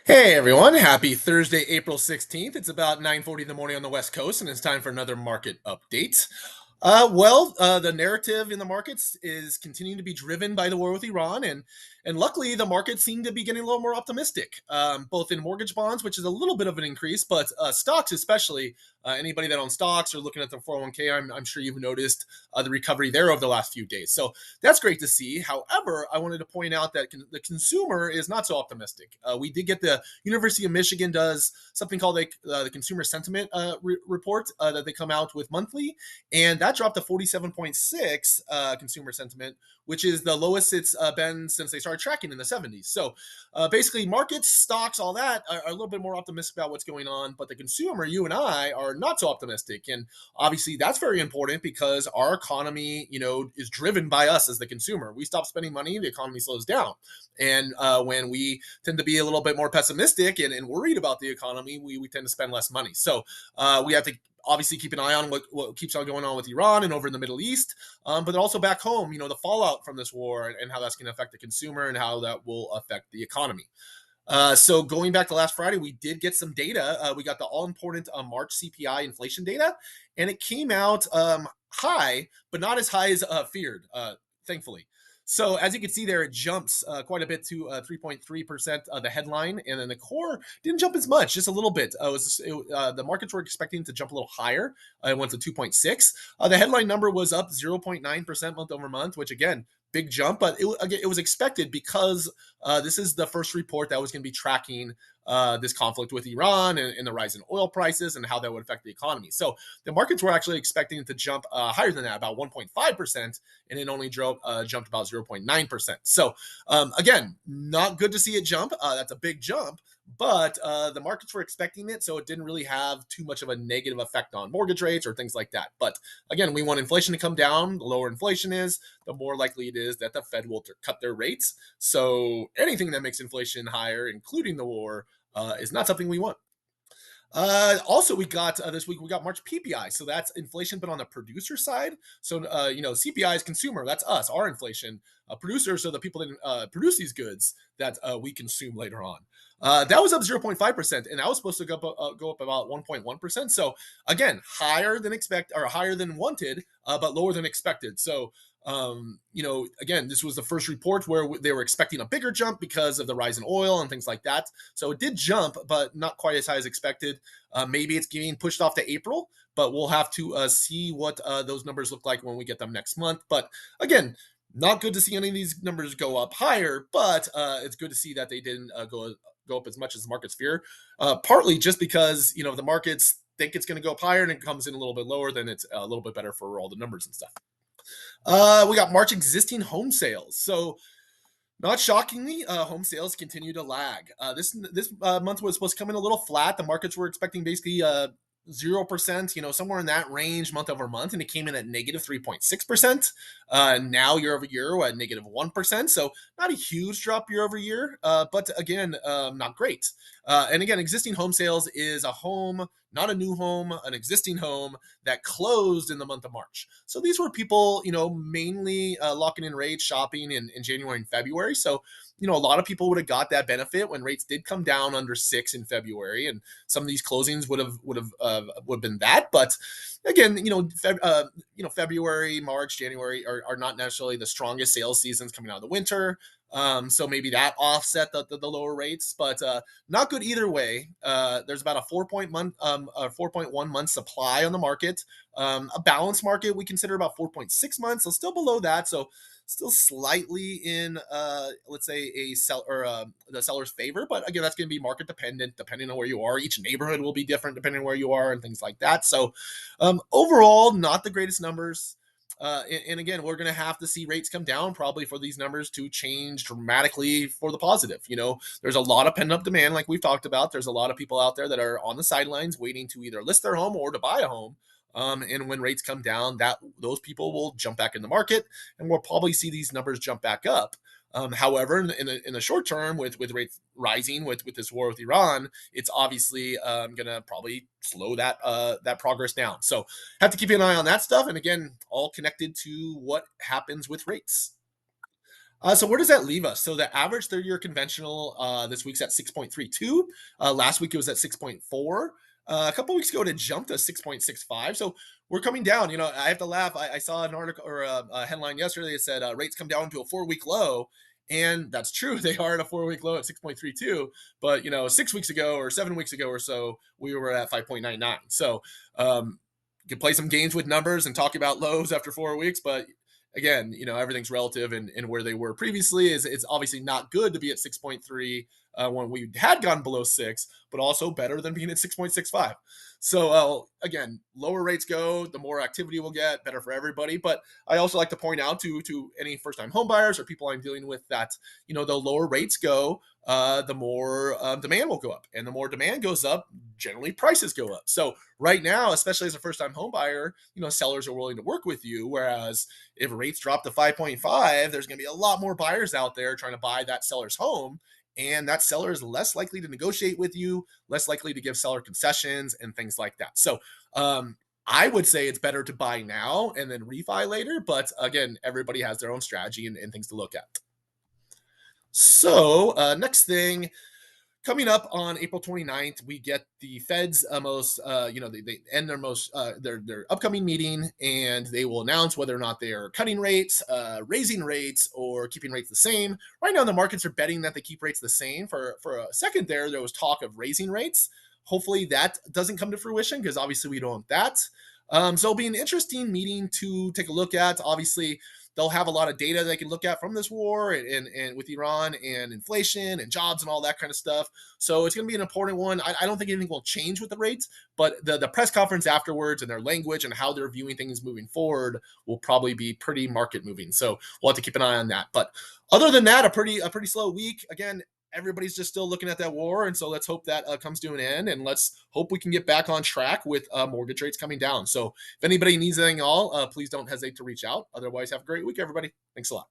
Hey everyone, happy Thursday, April 16th. It's about 9:40 in the morning on the West Coast, and it's time for another market update. The narrative in the markets is continuing to be driven by the war with Iran, and luckily the markets seem to be getting a little more optimistic, both in mortgage bonds, which is a little bit of an increase, but stocks especially. Anybody that owns stocks or looking at their 401k, I'm sure you've noticed the recovery there over the last few days. So that's great to see. However, I wanted to point out that the consumer is not so optimistic. We did get the University of Michigan does something called the Consumer Sentiment Report that they come out with monthly, and that dropped to 47.6 consumer sentiment, which is the lowest it's been since they started tracking in the 70s. So basically, markets, stocks, all that are a little bit more optimistic about what's going on, but the consumer, you and I, are not so optimistic. And obviously, that's very important because our economy, is driven by us as the consumer. We stop spending money, the economy slows down. And when we tend to be a little bit more pessimistic and worried about the economy, we tend to spend less money. So we have to obviously keep an eye on what keeps on going on with Iran and over in the Middle East, but also back home, the fallout from this war and how that's going to affect the consumer and how that will affect the economy. So going back to last Friday, we did get some data. We got the all important March CPI inflation data, and it came out high, but not as high as feared, thankfully. So as you can see there, it jumps quite a bit to 3.3%, the headline, and then the core didn't jump as much, just a little bit. The markets were expecting to jump a little higher. It went to 2.6. The headline number was up 0.9% month over month, which again, big jump, but it was expected because this is the first report that was going to be tracking this conflict with Iran and the rise in oil prices and how that would affect the economy. So the markets were actually expecting it to jump higher than that, about 1.5%, and it only jumped about 0.9%. So again, not good to see it jump. That's a big jump, but the markets were expecting it, so it didn't really have too much of a negative effect on mortgage rates or things like that. But again, we want inflation to come down. The lower inflation is, the more likely it is that the Fed will cut their rates. So anything that makes inflation higher, including the war, is not something we want. Also, we got this week we got March PPI, so that's inflation, but on the producer side. So CPI is consumer, that's us, our inflation. Producers are the people that produce these goods that we consume later on. That was up 0.5%, and that was supposed to go up about 1.1%. So again, higher than expect or higher than wanted, but lower than expected. So again, this was the first report where they were expecting a bigger jump because of the rise in oil and things like that. So it did jump, but not quite as high as expected. Maybe it's getting pushed off to April, but we'll have to see what those numbers look like when we get them next month. But again, not good to see any of these numbers go up higher, but it's good to see that they didn't go up as much as the markets fear. Partly just because the markets think it's going to go up higher and it comes in a little bit lower, then it's a little bit better for all the numbers and stuff. We got March existing home sales. So not shockingly, home sales continue to lag. This month was supposed to come in a little flat. The markets were expecting basically 0%, somewhere in that range month over month, and it came in at negative 3.6%. Now year over year, we're at negative 1%. So not a huge drop year over year, but again, not great. And again, existing home sales is a home, not a new home, an existing home that closed in the month of March. So these were people, mainly locking in rates, shopping in January and February. So, a lot of people would have got that benefit when rates did come down under 6 in February, and some of these closings would have been that. But again, February, March, January are not necessarily the strongest sales seasons coming out of the winter. So maybe that offset the lower rates, but not good either way. There's about a 4.1 month supply on the market. A balanced market we consider about 4.6 months, so still below that. So still slightly in let's say the seller's favor, but again, that's going to be market dependent depending on where you are. Each neighborhood will be different depending on where you are and things like that. So overall, not the greatest numbers. And again, we're going to have to see rates come down probably for these numbers to change dramatically for the positive. There's a lot of pent up demand, like we've talked about. There's a lot of people out there that are on the sidelines waiting to either list their home or to buy a home. And when rates come down, those people will jump back in the market, and we'll probably see these numbers jump back up. However, in the short term, with rates rising with this war with Iran, it's obviously going to probably slow that progress down. So have to keep an eye on that stuff. And again, all connected to what happens with rates. So where does that leave us? So the average 30-year conventional this week's at 6.32. Last week it was at 6.4. A couple weeks ago it had jumped to 6.65. So we're coming down. I have to laugh. I saw an article or a headline yesterday that said rates come down to a 4-week low. And that's true. They are at a 4-week low at 6.32. But, 6 weeks ago or 7 weeks ago or so, we were at 5.99. So you can play some games with numbers and talk about lows after 4 weeks, but again, everything's relative, and where they were previously is it's obviously not good to be at 6.3 when we had gone below 6, but also better than being at 6.65. So again, lower rates go, the more activity we'll get, better for everybody. But I also like to point out to any first time home buyers or people I'm dealing with that the lower rates go, the more demand will go up, and the more demand goes up, generally prices go up. So right now, especially as a first time home buyer, sellers are willing to work with you, whereas if rates drop to 5.5, there's going to be a lot more buyers out there trying to buy that seller's home. And that seller is less likely to negotiate with you, less likely to give seller concessions and things like that. So, I would say it's better to buy now and then refi later. But again, everybody has their own strategy and things to look at. So, next thing, coming up on April 29th, we get the Fed's most, they end their upcoming meeting, and they will announce whether or not they are cutting rates, raising rates, or keeping rates the same. Right now, the markets are betting that they keep rates the same. For a second there was talk of raising rates. Hopefully, that doesn't come to fruition because obviously we don't want that. So it'll be an interesting meeting to take a look at. Obviously, they'll have a lot of data they can look at from this war and with Iran and inflation and jobs and all that kind of stuff. So it's going to be an important one. I don't think anything will change with the rates, but the press conference afterwards and their language and how they're viewing things moving forward will probably be pretty market moving. So we'll have to keep an eye on that. But other than that, a pretty slow week. Again, everybody's just still looking at that war, and so let's hope that comes to an end, and let's hope we can get back on track with mortgage rates coming down. So if anybody needs anything at all, please don't hesitate to reach out. Otherwise, have a great week, everybody. Thanks a lot.